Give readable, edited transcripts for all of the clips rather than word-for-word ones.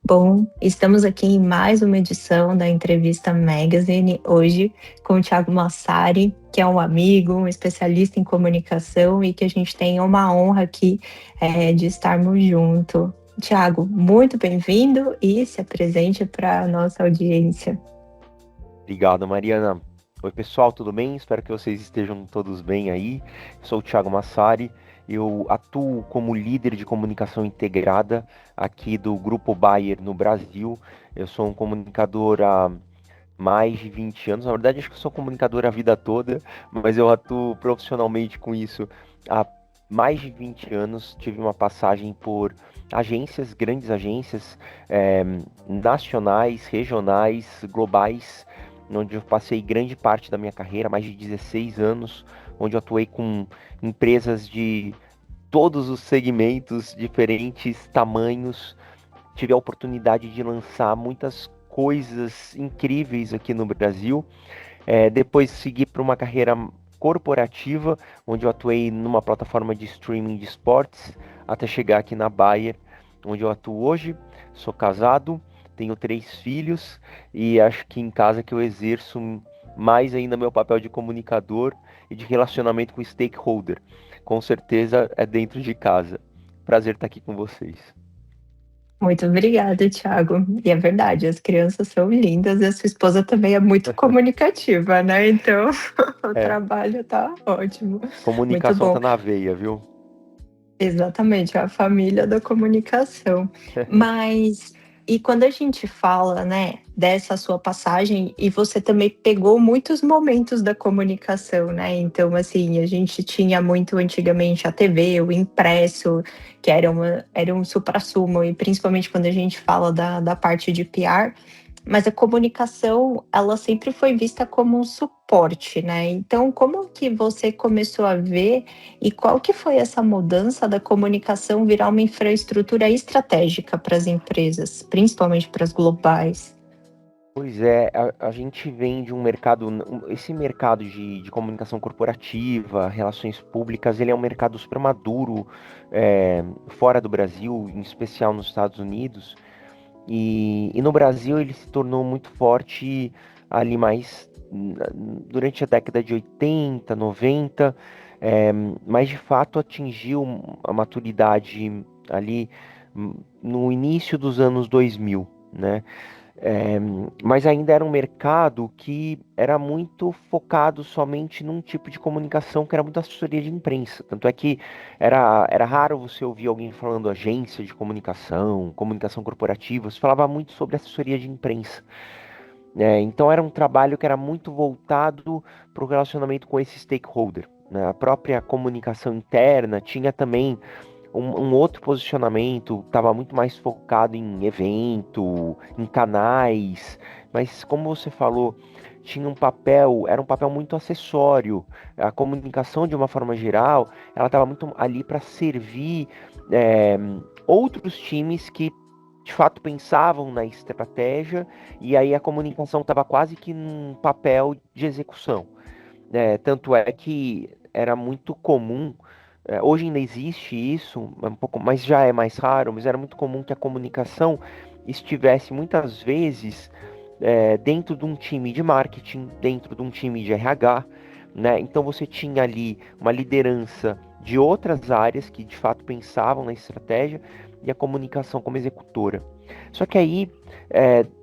Bom, estamos aqui em mais uma edição da Entrevista Magazine, hoje com o Thiago Massari, que é um amigo, um especialista em comunicação e que a gente tem uma honra aqui de estarmos juntos. Thiago, muito bem-vindo e se apresente para a nossa audiência. Obrigado, Mariana. Oi, pessoal, tudo bem? Espero que vocês estejam todos bem aí. Sou o Thiago Massari, eu atuo como líder de comunicação integrada aqui do Grupo Bayer no Brasil. Eu sou um comunicador há mais de 20 anos. Na verdade, acho que eu sou comunicador a vida toda, mas eu atuo profissionalmente com isso há mais de 20 anos. Tive uma passagem por agências, grandes agências, nacionais, regionais, globais, onde eu passei grande parte da minha carreira, mais de 16 anos, onde eu atuei com empresas de todos os segmentos, diferentes tamanhos. Tive a oportunidade de lançar muitas coisas incríveis aqui no Brasil. Depois segui para uma carreira corporativa, onde eu atuei numa plataforma de streaming de esportes, até chegar aqui na Bayer, onde eu atuo hoje. Sou casado, tenho 3 filhos e acho que em casa que eu exerço mais ainda meu papel de comunicador e de relacionamento com stakeholder. Com certeza é dentro de casa. Prazer estar aqui com vocês. Muito obrigada, Thiago. E é verdade, as crianças são lindas e a sua esposa também é muito comunicativa, né? Então, o É, trabalho tá ótimo. Muito comunicação bom. tá na veia, viu? Exatamente, é a família da comunicação. Mas e quando a gente fala, né, dessa sua passagem, e você também pegou muitos momentos da comunicação, né? Então, assim, a gente tinha muito antigamente a TV, o impresso, que era um suprassumo, e principalmente quando a gente fala da parte de PR, mas a comunicação, ela sempre foi vista como um suporte, né? Então, como que você começou a ver e qual que foi essa mudança da comunicação virar uma infraestrutura estratégica para as empresas, principalmente para as globais? Pois é, a gente vem de um mercado, esse mercado de comunicação corporativa, relações públicas, ele é um mercado super maduro, fora do Brasil, em especial nos Estados Unidos, e no Brasil ele se tornou muito forte ali mais durante a década de 80, 90, é, mas de fato atingiu a maturidade ali no início dos anos 2000, né? É, mas ainda era um mercado que era muito focado somente num tipo de comunicação que era muito assessoria de imprensa. Tanto é que era raro você ouvir alguém falando agência de comunicação, comunicação corporativa, se falava muito sobre assessoria de imprensa. Então era um trabalho que era muito voltado para o relacionamento com esse stakeholder, né? A própria comunicação interna tinha também um outro posicionamento, estava muito mais focado em evento, em canais, mas como você falou, tinha um papel, era um papel muito acessório. A comunicação, de uma forma geral, ela estava muito ali para servir é, outros times que de fato pensavam na estratégia, e aí a comunicação estava quase que num papel de execução. Tanto é que era muito comum, hoje ainda existe isso, um pouco, mas já é mais raro, mas era muito comum que a comunicação estivesse muitas vezes dentro de um time de marketing, dentro de um time de RH, né? Então você tinha ali uma liderança de outras áreas que de fato pensavam na estratégia e a comunicação como executora. Só que aí,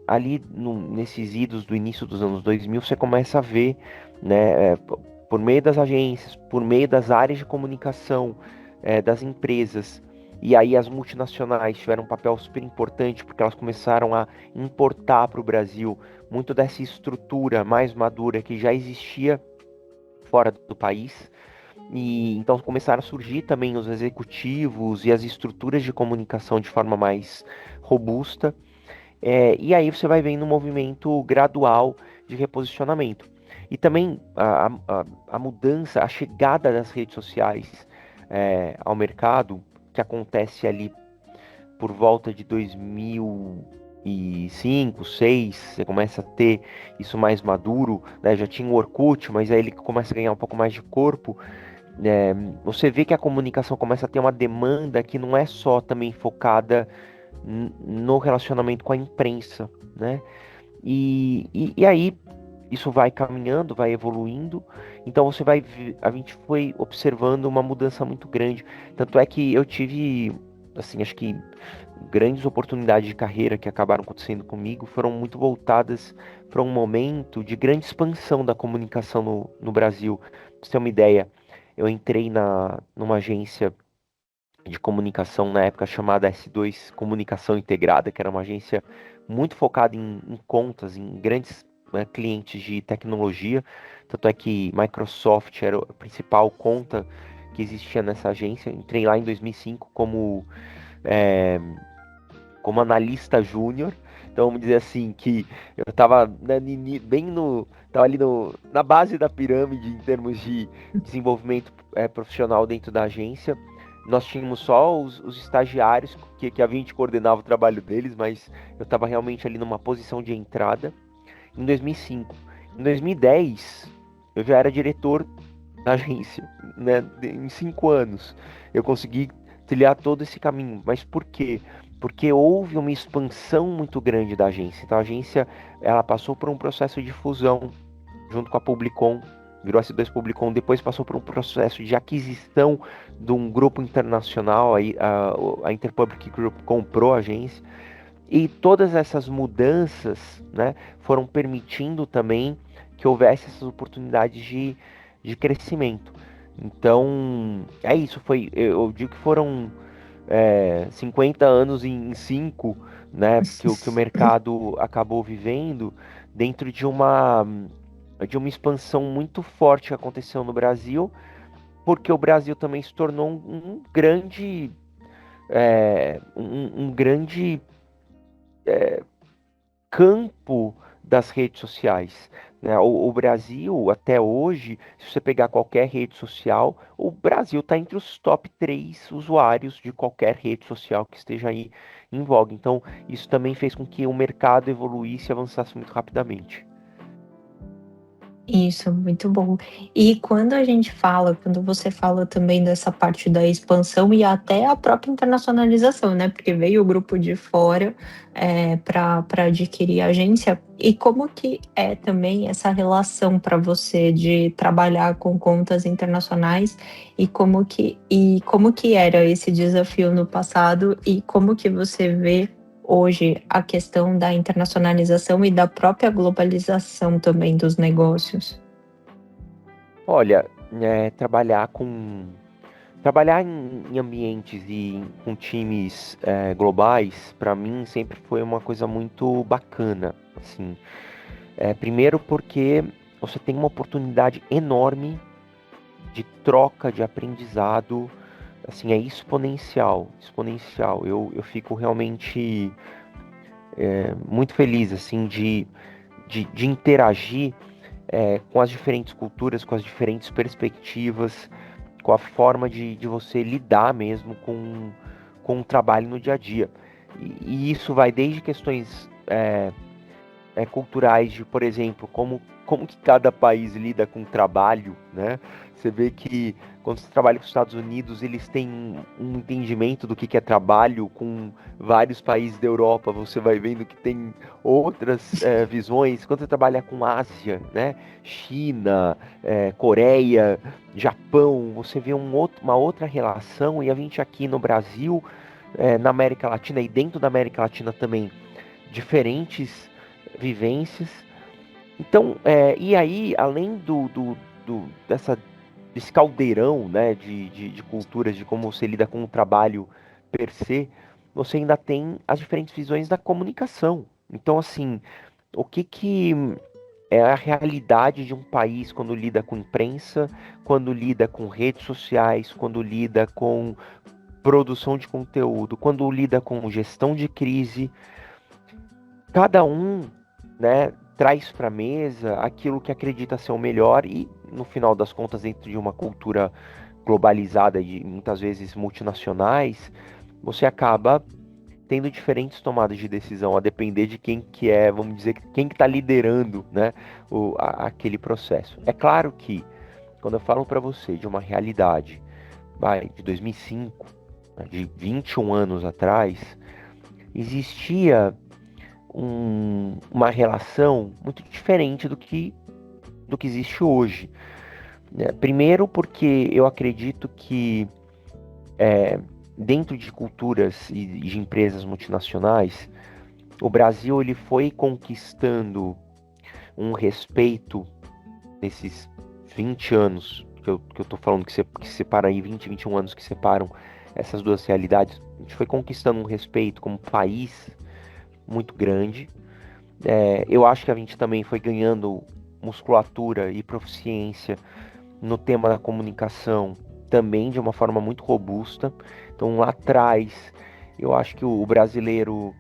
ali nesses idos do início dos anos 2000, você começa a ver, né, por meio das agências, por meio das áreas de comunicação, das empresas, e aí as multinacionais tiveram um papel super importante porque elas começaram a importar para o Brasil muito dessa estrutura mais madura que já existia fora do país. E então começaram a surgir também os executivos e as estruturas de comunicação de forma mais robusta. E aí você vai vendo um movimento gradual de reposicionamento. E também a mudança, a chegada das redes sociais ao mercado, que acontece ali por volta de 2005, 2006, você começa a ter isso mais maduro, né? Já tinha o Orkut, mas aí ele começa a ganhar um pouco mais de corpo. Você vê que a comunicação começa a ter uma demanda que não é só também focada no relacionamento com a imprensa, né? E aí isso vai caminhando, vai evoluindo, então você vai, a gente foi observando uma mudança muito grande. Tanto é que eu tive, assim, acho que grandes oportunidades de carreira que acabaram acontecendo comigo foram muito voltadas para um momento de grande expansão da comunicação no Brasil. Pra você ter uma ideia, eu entrei numa agência de comunicação na época chamada S2 Comunicação Integrada, que era uma agência muito focada em contas, em grandes, né, clientes de tecnologia. Tanto é que Microsoft era a principal conta que existia nessa agência. Entrei lá em 2005 é, como analista júnior. Então, vamos dizer assim, que eu estava bem tava ali na base da pirâmide em termos de desenvolvimento profissional dentro da agência. Nós tínhamos só os estagiários que a gente coordenava o trabalho deles, mas eu estava realmente ali numa posição de entrada em 2005. Em 2010, eu já era diretor da agência, né? Em 5 anos, eu consegui trilhar todo esse caminho. Mas por quê? Porque houve uma expansão muito grande da agência. Então a agência, ela passou por um processo de fusão junto com a Publicom, virou a S2 Publicom, depois passou por um processo de aquisição de um grupo internacional, aí a Interpublic Group comprou a agência, e todas essas mudanças, né, foram permitindo também que houvesse essas oportunidades de crescimento. Então, é isso, eu digo que foram 50 anos em 5, né, que o mercado acabou vivendo dentro de uma expansão muito forte que aconteceu no Brasil, porque o Brasil também se tornou um grande campo das redes sociais, né? O Brasil, até hoje, se você pegar qualquer rede social, o Brasil está entre os top 3 usuários de qualquer rede social que esteja aí em voga. Então, isso também fez com que o mercado evoluísse e avançasse muito rapidamente. Isso, muito bom. E quando você fala também dessa parte da expansão e até a própria internacionalização, né? Porque veio o grupo de fora para adquirir a agência. E como que é também essa relação para você de trabalhar com contas internacionais e como que era esse desafio no passado e como que você vê hoje a questão da internacionalização e da própria globalização também dos negócios? Olha, trabalhar em ambientes com times globais, para mim sempre foi uma coisa muito bacana, assim. Primeiro porque você tem uma oportunidade enorme de troca, de aprendizado, assim, é exponencial, exponencial. Eu fico realmente muito feliz, assim, de interagir com as diferentes culturas, com as diferentes perspectivas, com a forma de você lidar mesmo com o trabalho no dia a dia. E isso vai desde questões culturais de, por exemplo, como que cada país lida com o trabalho, né? Você vê que quando você trabalha com os Estados Unidos, eles têm um entendimento do que é trabalho, com vários países da Europa, você vai vendo que tem outras visões. Quando você trabalha com Ásia, né? China, Coreia, Japão, você vê uma outra relação, e a gente aqui no Brasil, na América Latina e dentro da América Latina também, diferentes vivências. Então, e aí, além desse caldeirão, né, de culturas, de como você lida com o trabalho per se, você ainda tem as diferentes visões da comunicação. Então, assim, o que é a realidade de um país quando lida com imprensa, quando lida com redes sociais, quando lida com produção de conteúdo, quando lida com gestão de crise? Cada um, né, traz para a mesa aquilo que acredita ser o melhor e, no final das contas, dentro de uma cultura globalizada e muitas vezes multinacionais, você acaba tendo diferentes tomadas de decisão, a depender de quem que é, vamos dizer, quem que está liderando, né, aquele processo. É claro que, quando eu falo para você de uma realidade, de 2005, né, de 21 anos atrás, existia uma relação muito diferente do que existe hoje, né? Primeiro porque eu acredito que dentro de culturas e de empresas multinacionais, o Brasil ele foi conquistando um respeito nesses 20 anos que eu tô falando que separa aí 20, 21 anos que separam essas duas realidades. A gente foi conquistando um respeito como país muito grande. Eu acho que a gente também foi ganhando musculatura e proficiência no tema da comunicação também de uma forma muito robusta. Então lá atrás, eu acho que o brasileiro,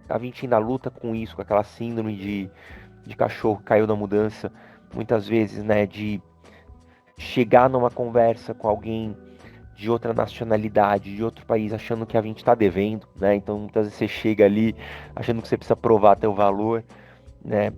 a gente ainda luta com isso, com aquela síndrome de cachorro que caiu da mudança, muitas vezes, né, de chegar numa conversa com alguém de outra nacionalidade, de outro país, achando que a gente está devendo, né? Então muitas vezes você chega ali achando que você precisa provar teu valor, né?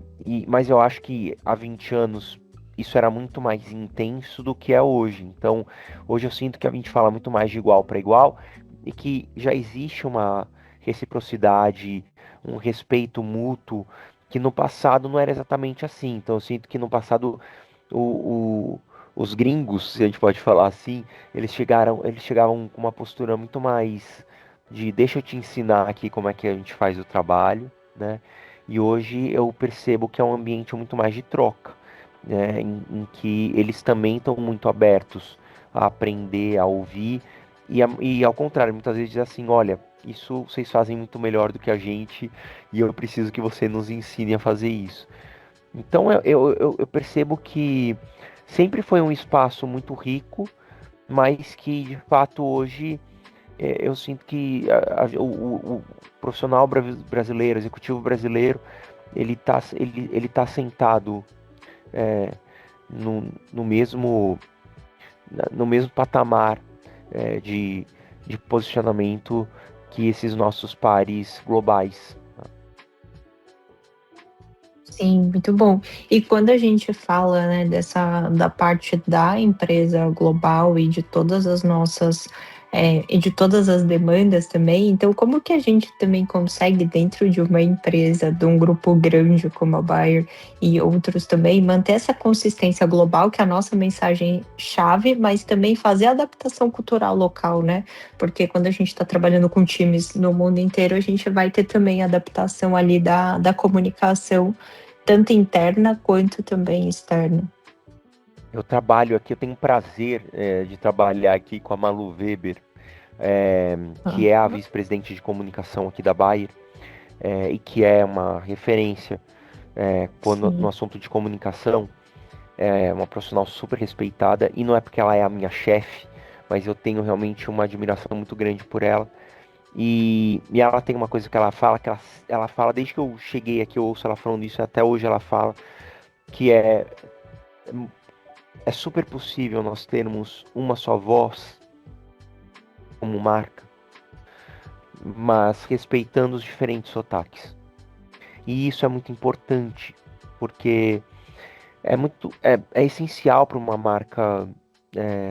Mas eu acho que há 20 anos isso era muito mais intenso do que é hoje. Então, hoje eu sinto que a gente fala muito mais de igual para igual e que já existe uma reciprocidade, um respeito mútuo, que no passado não era exatamente assim. Então, eu sinto que no passado o- os gringos, se a gente pode falar assim, eles chegavam com uma postura muito mais de deixa eu te ensinar aqui como é que a gente faz o trabalho, né? E hoje eu percebo que é um ambiente muito mais de troca, né? Em que eles também estão muito abertos a aprender, a ouvir, e ao contrário, muitas vezes diz assim, olha, isso vocês fazem muito melhor do que a gente, e eu preciso que você nos ensine a fazer isso. Então eu percebo que sempre foi um espaço muito rico, mas que de fato hoje eu sinto que o profissional brasileiro, executivo brasileiro, ele tá sentado é, no mesmo patamar é, de, de posicionamento que esses nossos pares globais. Sim, muito bom. E quando a gente fala, né, da parte da empresa global e de todas as nossas, e de todas as demandas também, então como que a gente também consegue dentro de uma empresa, de um grupo grande como a Bayer e outros também, manter essa consistência global, que é a nossa mensagem chave, mas também fazer a adaptação cultural local, né? Porque quando a gente está trabalhando com times no mundo inteiro, a gente vai ter também adaptação ali da comunicação tanto interna quanto também externa. Eu trabalho aqui, eu tenho prazer de trabalhar aqui com a Malu Weber, que Ah, é a vice-presidente de comunicação aqui da Bayer, e que é uma referência quando, no sim. assunto de comunicação, é uma profissional super respeitada, e não é porque ela é a minha chefe, mas eu tenho realmente uma admiração muito grande por ela. E ela tem uma coisa que ela fala, desde que eu cheguei aqui, eu ouço ela falando isso, até hoje ela fala, que é super possível nós termos uma só voz como marca, mas respeitando os diferentes sotaques. E isso é muito importante, porque é essencial para uma marca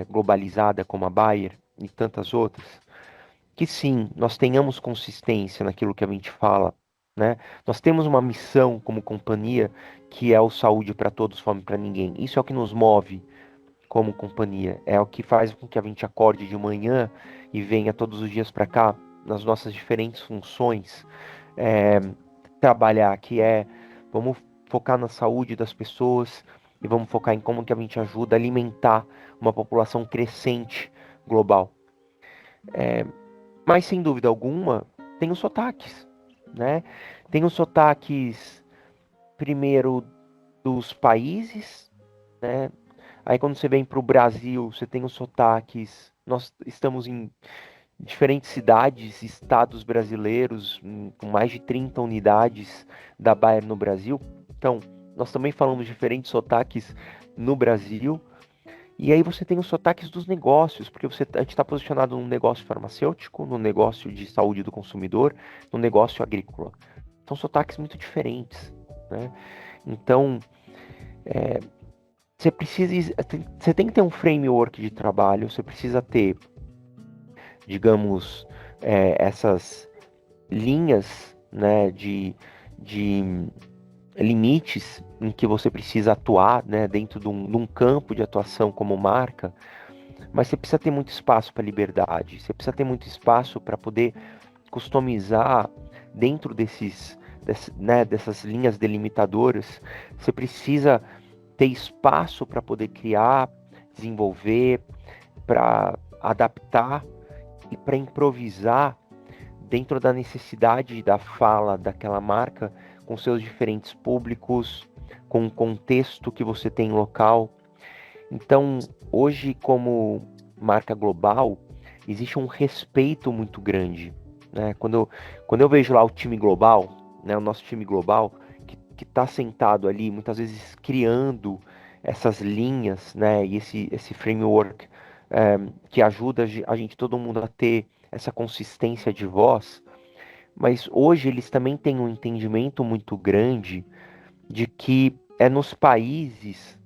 globalizada como a Bayer e tantas outras, que sim, nós tenhamos consistência naquilo que a gente fala, né? Nós temos uma missão como companhia que é o saúde para todos, fome para ninguém. Isso é o que nos move como companhia, é o que faz com que a gente acorde de manhã e venha todos os dias para cá nas nossas diferentes funções é, trabalhar, que é vamos focar na saúde das pessoas e vamos focar em como que a gente ajuda a alimentar uma população crescente global. Mas sem dúvida alguma, tem os sotaques, né? Tem os sotaques primeiro dos países, né? Aí quando você vem para o Brasil, você tem os sotaques. Nós estamos em diferentes cidades, estados brasileiros, com mais de 30 unidades da Bayer no Brasil. Então, nós também falamos diferentes sotaques no Brasil. E aí você tem os sotaques dos negócios, porque a gente está posicionado num negócio farmacêutico, no negócio de saúde do consumidor, no negócio agrícola. São sotaques muito diferentes, né? Então, você tem que ter um framework de trabalho, você precisa ter, digamos, essas linhas, né, de limites em que você precisa atuar, né, dentro de um campo de atuação como marca, mas você precisa ter muito espaço para liberdade, você precisa ter muito espaço para poder customizar dentro né, dessas linhas delimitadoras. Você precisa ter espaço para poder criar, desenvolver, para adaptar e para improvisar dentro da necessidade da fala daquela marca, com seus diferentes públicos, com o contexto que você tem local. Então, hoje, como marca global, existe um respeito muito grande, né? Quando eu vejo lá o time global, né, o nosso time global, que está sentado ali, muitas vezes criando essas linhas, né, e esse framework que ajuda a gente, todo mundo, a ter essa consistência de voz, mas hoje eles também têm um entendimento muito grande de que é nos países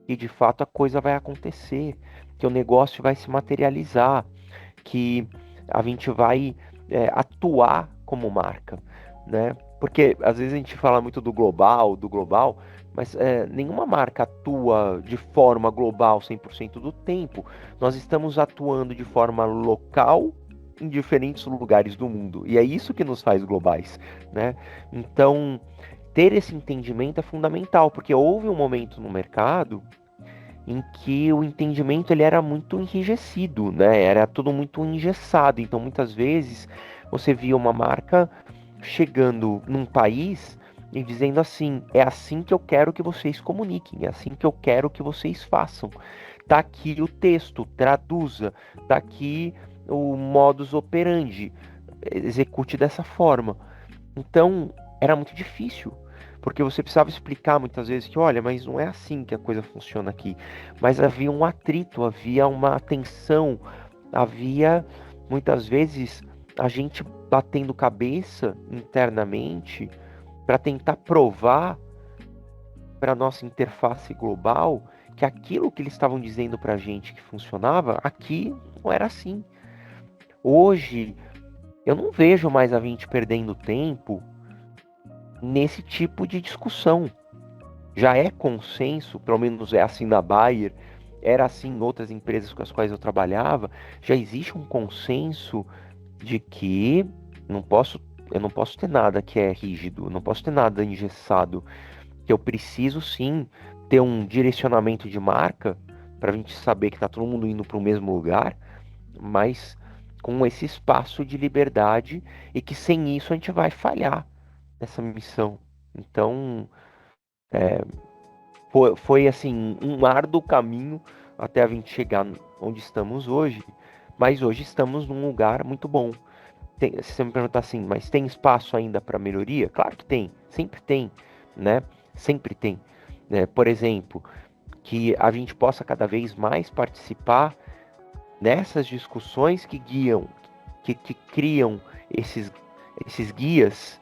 que de fato a coisa vai acontecer, que o negócio vai se materializar, que a gente vai atuar como marca, né? Porque às vezes a gente fala muito do global, mas nenhuma marca atua de forma global 100% do tempo. Nós estamos atuando de forma local em diferentes lugares do mundo. E é isso que nos faz globais, né? Então, ter esse entendimento é fundamental, porque houve um momento no mercado em que o entendimento ele era muito enrijecido, né? Era tudo muito engessado. Então, muitas vezes você via uma marca chegando num país e dizendo assim: é assim que eu quero que vocês comuniquem, é assim que eu quero que vocês façam. Tá aqui o texto, traduza. Tá aqui o modus operandi, execute dessa forma. Então, era muito difícil, porque você precisava explicar muitas vezes que, olha, mas não é assim que a coisa funciona aqui. Mas havia um atrito, havia uma tensão, havia muitas vezes a gente batendo cabeça internamente para tentar provar para nossa interface global que aquilo que eles estavam dizendo para a gente que funcionava, aqui não era assim. Hoje, eu não vejo mais a gente perdendo tempo nesse tipo de discussão. Já é consenso, pelo menos é assim na Bayer, era assim em outras empresas com as quais eu trabalhava, já existe um consenso de que não posso, eu não posso ter nada que é rígido, não posso ter nada engessado, que eu preciso sim ter um direcionamento de marca para a gente saber que está todo mundo indo para o mesmo lugar, mas com esse espaço de liberdade e que sem isso a gente vai falhar nessa missão. Então, foi assim, um árduo caminho até a gente chegar onde estamos hoje, mas hoje estamos num lugar muito bom. Se você me perguntar assim, mas tem espaço ainda para melhoria? Claro que tem, sempre tem, né? Sempre tem. Por exemplo, que a gente possa cada vez mais participar nessas discussões que guiam, que criam esses guias,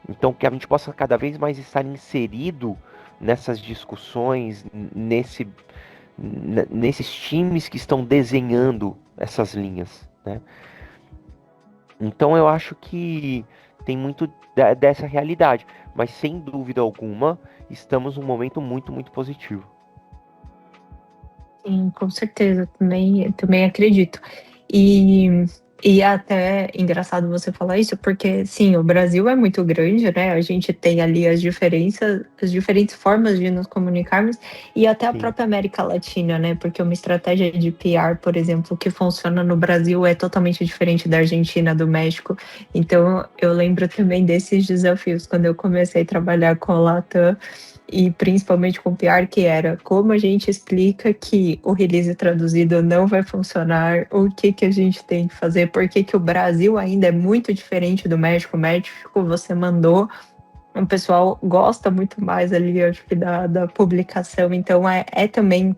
então que a gente possa cada vez mais estar inserido nessas discussões, nesses times que estão desenhando essas linhas, né? Então eu acho que tem muito dessa realidade, mas sem dúvida alguma estamos num momento muito, muito positivo. Sim, com certeza, também acredito. E, e é até engraçado você falar isso, porque sim, o Brasil é muito grande, né? A gente tem ali as diferenças, as diferentes formas de nos comunicarmos, e até a Sim. própria América Latina, né? Porque uma estratégia de PR, por exemplo, que funciona no Brasil é totalmente diferente da Argentina, do México. Então, eu lembro também desses desafios quando eu comecei a trabalhar com a Latam e principalmente com o PR, que era como a gente explica que o release traduzido não vai funcionar, o que, que a gente tem que fazer, porque que o Brasil ainda é muito diferente do México. O México você mandou, o pessoal gosta muito mais ali, acho que da publicação, então é também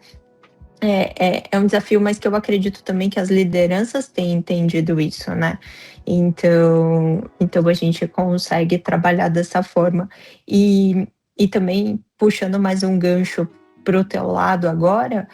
é um desafio, mas que eu acredito também que as lideranças têm entendido isso, né? Então a gente consegue trabalhar dessa forma. E também, puxando mais um gancho para o teu lado agora,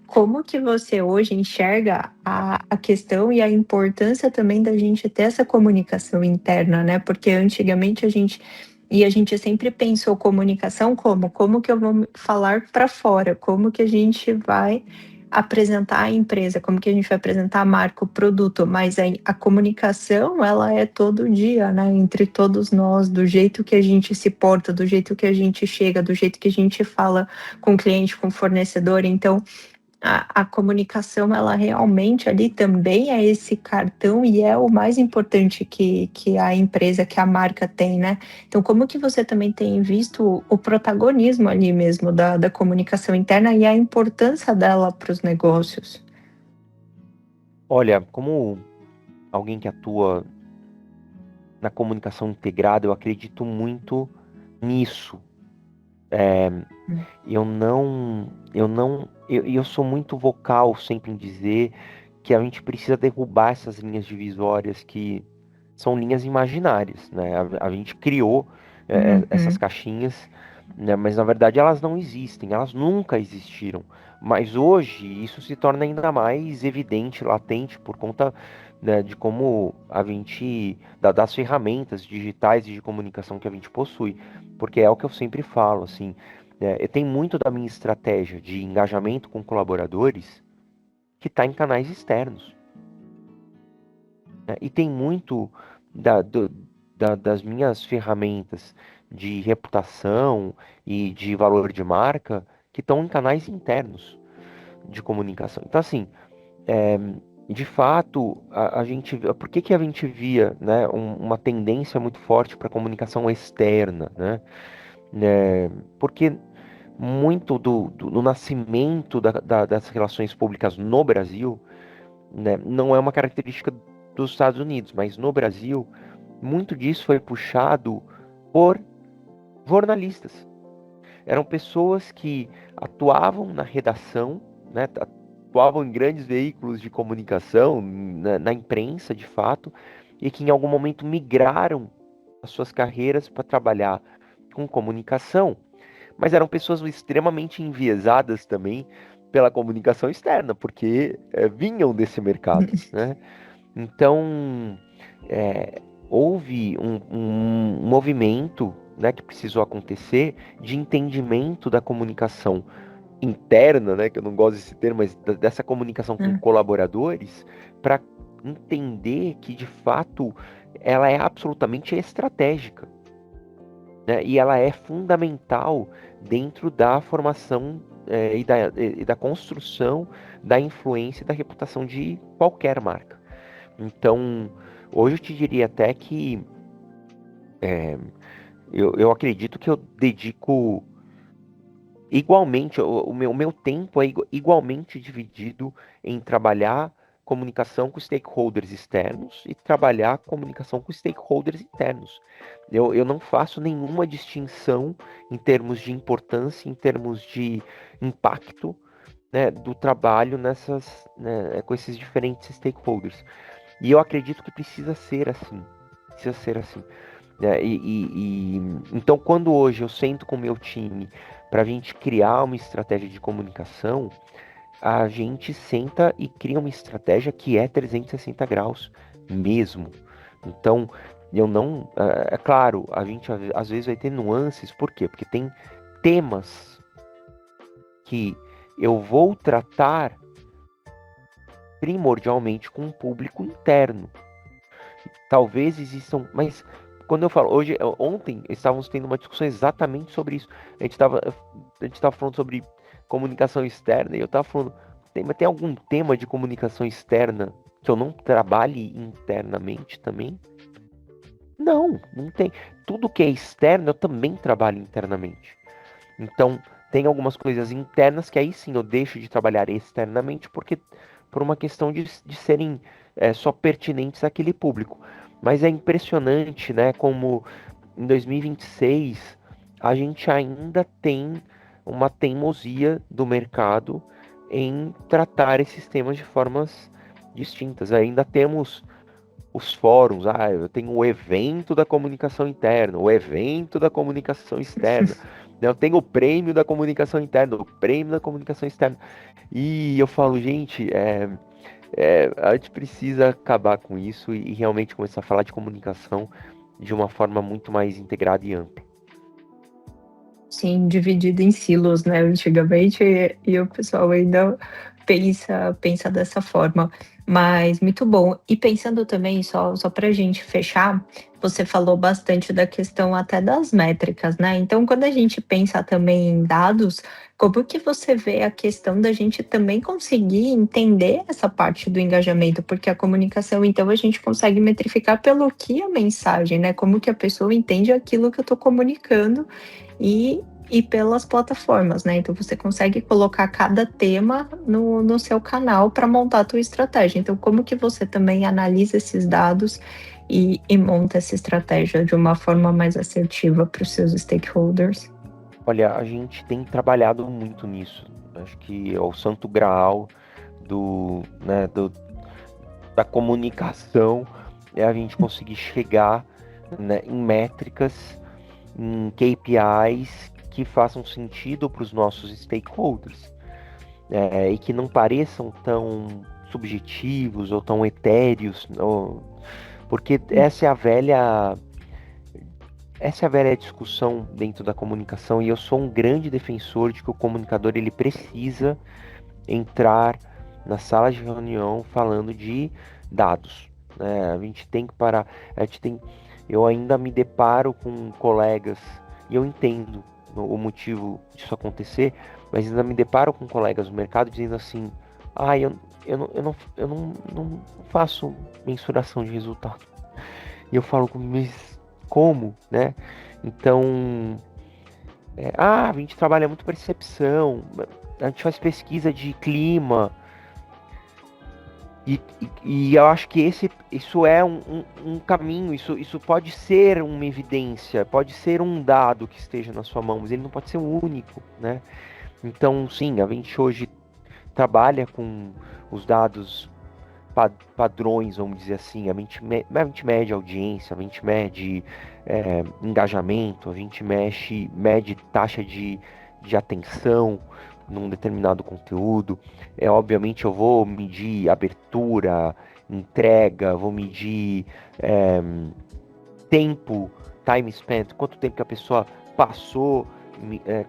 como que você hoje enxerga a questão e a importância também da gente ter essa comunicação interna, né? Porque antigamente a gente sempre pensou comunicação como que eu vou falar para fora, como que a gente vai apresentar a empresa, como que a gente vai apresentar a marca, o produto, mas a comunicação ela é todo dia, né, entre todos nós, do jeito que a gente se porta, do jeito que a gente chega, do jeito que a gente fala com o cliente, com o fornecedor, então a comunicação ela realmente ali também é esse cartão e é o mais importante que a empresa, que a marca tem, né. Então como que você também tem visto o protagonismo ali mesmo da comunicação interna e a importância dela para os negócios? Olha, como alguém que atua na comunicação integrada, eu acredito muito nisso. Hum. Eu sou muito vocal sempre em dizer que a gente precisa derrubar essas linhas divisórias que são linhas imaginárias, né? A gente criou essas Uhum. caixinhas, né? Mas na verdade elas não existem, elas nunca existiram. Mas hoje isso se torna ainda mais evidente, latente, por conta, né, de como a gente, das ferramentas digitais e de comunicação que a gente possui. Porque é o que eu sempre falo, assim, tem muito da minha estratégia de engajamento com colaboradores que está em canais externos, né? E tem muito da- do- das minhas ferramentas de reputação e de valor de marca que estão em canais internos de comunicação. Então, assim, é, de fato, por que que a gente via, né, uma tendência muito forte para comunicação externa, né? Porque muito do nascimento das relações públicas no Brasil, né, não é uma característica dos Estados Unidos, mas no Brasil, muito disso foi puxado por jornalistas. Eram pessoas que atuavam na redação, né, atuavam em grandes veículos de comunicação, na imprensa, de fato, e que em algum momento migraram as suas carreiras para trabalhar com comunicação, mas eram pessoas extremamente enviesadas também pela comunicação externa, porque vinham desse mercado, né? Então, é, houve um movimento, né, que precisou acontecer de entendimento da comunicação interna, né, que eu não gosto desse termo, mas dessa comunicação com Hum. colaboradores, para entender que, de fato, ela é absolutamente estratégica, né? E ela é fundamental dentro da formação e da construção da influência e da reputação de qualquer marca. Então, hoje eu te diria até que eu acredito que eu dedico igualmente, o meu tempo é igualmente dividido em trabalhar comunicação com stakeholders externos e trabalhar comunicação com stakeholders internos. Eu não faço nenhuma distinção em termos de importância, em termos de impacto, né, do trabalho com esses diferentes stakeholders. E eu acredito que precisa ser assim. Precisa ser assim. Então, quando hoje eu sento com o meu time para a gente criar uma estratégia de comunicação, a gente senta e cria uma estratégia que é 360 graus mesmo. Então, eu não. É claro, a gente às vezes vai ter nuances, por quê? Porque tem temas que eu vou tratar primordialmente com o público interno. Talvez existam, mas quando eu falo, ontem estávamos tendo uma discussão exatamente sobre isso. A gente estava falando sobre comunicação externa e eu estava falando, mas tem algum tema de comunicação externa que eu não trabalhe internamente também? Não, não tem. Tudo que é externo eu também trabalho internamente. Então, tem algumas coisas internas que aí sim eu deixo de trabalhar externamente porque por uma questão de serem só pertinentes àquele público. Mas é impressionante, né, como em 2026 a gente ainda tem uma teimosia do mercado em tratar esses temas de formas distintas. Ainda temos os fóruns, eu tenho o evento da comunicação interna, o evento da comunicação externa. Eu tenho o prêmio da comunicação interna, o prêmio da comunicação externa. E eu falo, gente, a gente precisa acabar com isso e realmente começar a falar de comunicação de uma forma muito mais integrada e ampla. Sim, dividido em silos, né, antigamente, e o pessoal ainda pensa dessa forma. Mas muito bom. E pensando também, só para a gente fechar, você falou bastante da questão até das métricas, né. Então quando a gente pensa também em dados, como que você vê a questão da gente também conseguir entender essa parte do engajamento? Porque a comunicação, então, a gente consegue metrificar pelo que a mensagem, né, como que a pessoa entende aquilo que eu estou comunicando, e pelas plataformas, né, então você consegue colocar cada tema no seu canal para montar a tua estratégia. Então como que você também analisa esses dados e monta essa estratégia de uma forma mais assertiva para os seus stakeholders? Olha, a gente tem trabalhado muito nisso. Acho que é o santo graal né, da comunicação é a gente conseguir chegar, né, em métricas, em KPIs que façam sentido para os nossos stakeholders, e que não pareçam tão subjetivos ou tão etéreos, porque essa é a velha discussão dentro da comunicação e eu sou um grande defensor de que o comunicador ele precisa entrar na sala de reunião falando de dados, né? A gente tem que parar, eu ainda me deparo com colegas e eu entendo o motivo disso acontecer, mas ainda me deparo com colegas no mercado dizendo assim, eu não faço mensuração de resultado. E eu falo, mas como, né? Então, a gente trabalha muito percepção, a gente faz pesquisa de clima, e eu acho que isso é um caminho, isso pode ser uma evidência, pode ser um dado que esteja na sua mão, mas ele não pode ser um único, né? Então, sim, a gente hoje trabalha com os dados padrões, vamos dizer assim, a gente mede audiência, a gente mede engajamento, a gente mede taxa de atenção num determinado conteúdo. Obviamente eu vou medir abertura, entrega, vou medir é, tempo, time spent, quanto tempo que a pessoa passou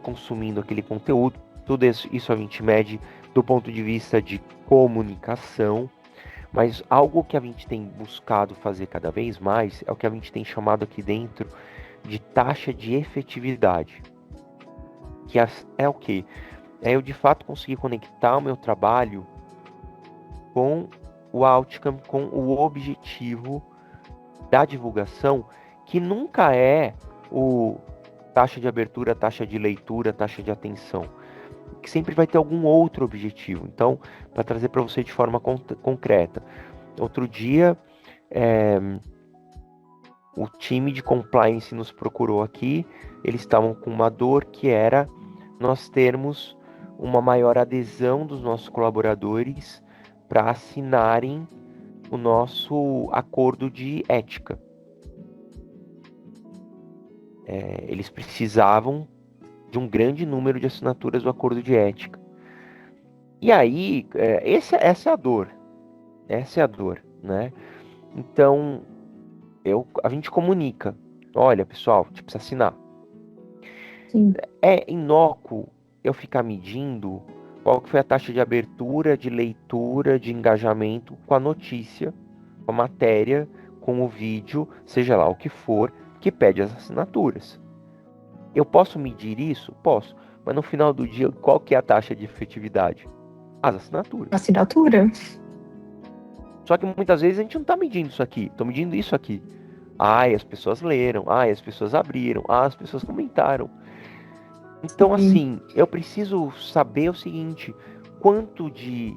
consumindo aquele conteúdo. Tudo isso a gente mede do ponto de vista de comunicação. Mas algo que a gente tem buscado fazer cada vez mais é o que a gente tem chamado aqui dentro de taxa de efetividade. Que é o quê? É eu de fato conseguir conectar o meu trabalho com o outcome, com o objetivo da divulgação, que nunca é o taxa de abertura, taxa de leitura, taxa de atenção, que sempre vai ter algum outro objetivo. Então, para trazer para você de forma concreta, outro dia, o time de compliance nos procurou aqui. Eles estavam com uma dor que era nós termos uma maior adesão dos nossos colaboradores para assinarem o nosso acordo de ética. Eles precisavam de um grande número de assinaturas do acordo de ética. E aí, essa é a dor. Essa é a dor, né? Então, a gente comunica. Olha, pessoal, a gente precisa assinar. Sim. É inócuo eu ficar medindo qual que foi a taxa de abertura, de leitura, de engajamento com a notícia, com a matéria, com o vídeo, seja lá o que for, que pede as assinaturas. Eu posso medir isso? Posso. Mas no final do dia, qual que é a taxa de efetividade? As assinaturas. Assinatura. Só que muitas vezes a gente não está medindo isso aqui. Estou medindo isso aqui. As pessoas leram. As pessoas abriram. As pessoas comentaram. Então, Sim. assim, eu preciso saber o seguinte: quanto de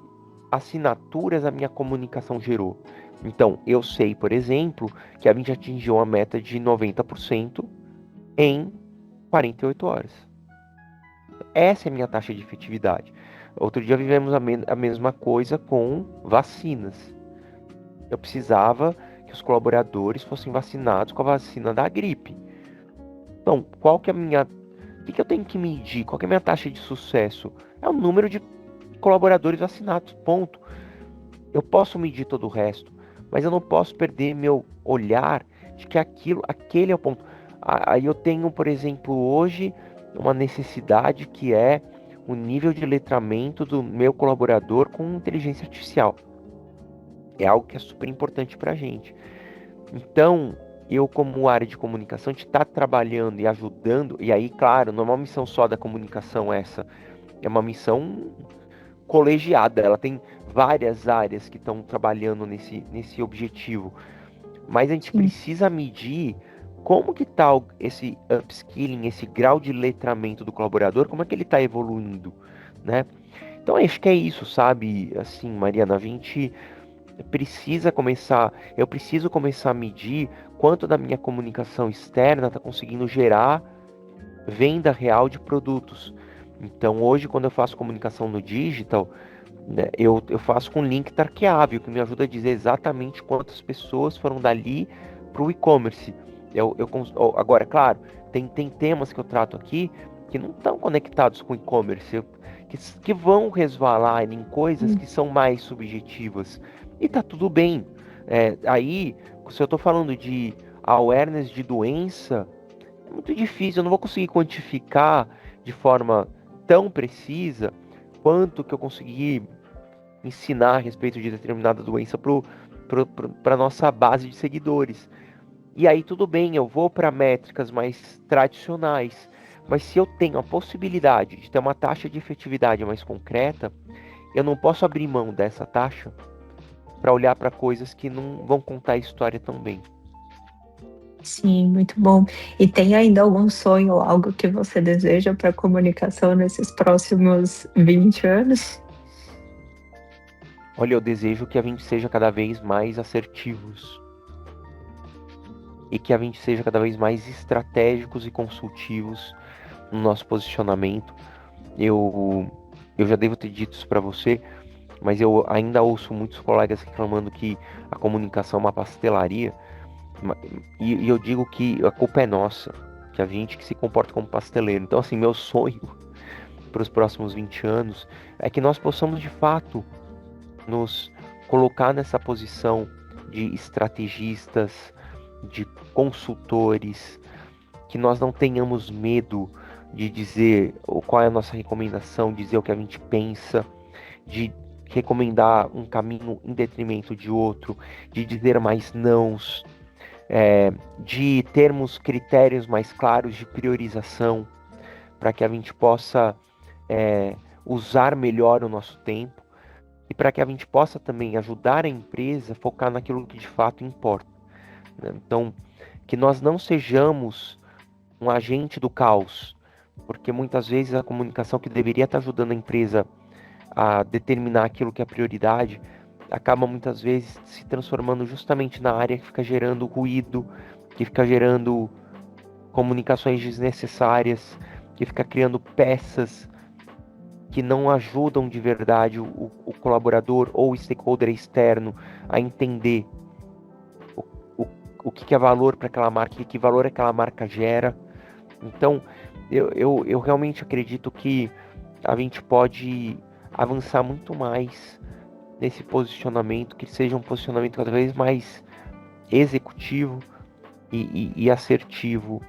assinaturas a minha comunicação gerou. Então, eu sei, por exemplo, que a gente atingiu a meta de 90% em 48 horas. Essa é a minha taxa de efetividade. Outro dia vivemos a mesma coisa com vacinas. Eu precisava que os colaboradores fossem vacinados com a vacina da gripe. Então, qual que é a minha que eu tenho que medir? Qual que é a minha taxa de sucesso? É o número de colaboradores assinados, ponto. Eu posso medir todo o resto, mas eu não posso perder meu olhar de que aquele é o ponto. Aí eu tenho, por exemplo, hoje uma necessidade que é o nível de letramento do meu colaborador com inteligência artificial. É algo que é super importante para a gente. Então, eu como área de comunicação, de estar trabalhando e ajudando, e aí, claro, não é uma missão só da comunicação essa, é uma missão colegiada, ela tem várias áreas que estão trabalhando nesse objetivo, mas a gente Sim. precisa medir como que está esse upskilling, esse grau de letramento do colaborador, como é que ele está evoluindo, né? Então acho que é isso, sabe? Assim, Mariana, a gente eu preciso começar a medir quanto da minha comunicação externa está conseguindo gerar venda real de produtos. Então hoje, quando eu faço comunicação no digital, né, eu faço com link tarqueável, que me ajuda a dizer exatamente quantas pessoas foram dali para o e-commerce. Agora, claro, tem temas que eu trato aqui que não estão conectados com e-commerce, que vão resvalar em coisas Hum. que são mais subjetivas. E tá tudo bem. Aí, se eu estou falando de awareness de doença, é muito difícil, eu não vou conseguir quantificar de forma tão precisa quanto que eu consegui ensinar a respeito de determinada doença para nossa base de seguidores. E aí tudo bem, eu vou para métricas mais tradicionais, mas se eu tenho a possibilidade de ter uma taxa de efetividade mais concreta, eu não posso abrir mão dessa taxa para olhar para coisas que não vão contar a história tão bem. Sim, muito bom. E tem ainda algum sonho ou algo que você deseja para a comunicação nesses próximos 20 anos? Olha, eu desejo que a gente seja cada vez mais assertivos e que a gente seja cada vez mais estratégicos e consultivos no nosso posicionamento. Eu, eu já devo ter dito isso para você, mas eu ainda ouço muitos colegas reclamando que a comunicação é uma pastelaria. E eu digo que a culpa é nossa, que a gente que se comporta como pasteleiro. Então, assim, meu sonho para os próximos 20 anos é que nós possamos de fato nos colocar nessa posição de estrategistas, de consultores, que nós não tenhamos medo de dizer qual é a nossa recomendação, dizer o que a gente pensa, de recomendar um caminho em detrimento de outro, de dizer mais nãos, de termos critérios mais claros de priorização, para que a gente possa usar melhor o nosso tempo e para que a gente possa também ajudar a empresa a focar naquilo que de fato importa, né? Então, que nós não sejamos um agente do caos, porque muitas vezes a comunicação que deveria estar ajudando a empresa a determinar aquilo que é prioridade acaba muitas vezes se transformando justamente na área que fica gerando ruído, que fica gerando comunicações desnecessárias, que fica criando peças que não ajudam de verdade o colaborador ou o stakeholder externo a entender o, o, o que é valor para aquela marca e que valor aquela marca gera. Então, eu realmente acredito que a gente pode avançar muito mais nesse posicionamento, que seja um posicionamento cada vez mais executivo e assertivo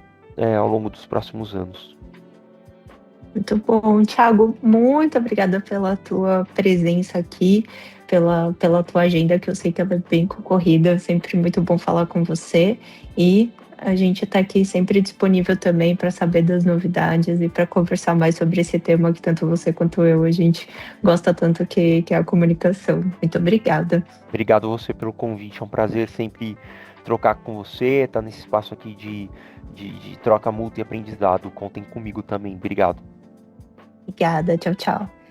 ao longo dos próximos anos. Muito bom, Thiago, muito obrigada pela tua presença aqui, pela tua agenda, que eu sei que ela é bem concorrida, sempre muito bom falar com você, e a gente está aqui sempre disponível também para saber das novidades e para conversar mais sobre esse tema que tanto você quanto eu, a gente gosta tanto, que é a comunicação. Muito obrigada. Obrigado você pelo convite, é um prazer sempre trocar com você, estar nesse espaço aqui de troca mútua e aprendizado. Contem comigo também. Obrigado. Obrigada, tchau, tchau.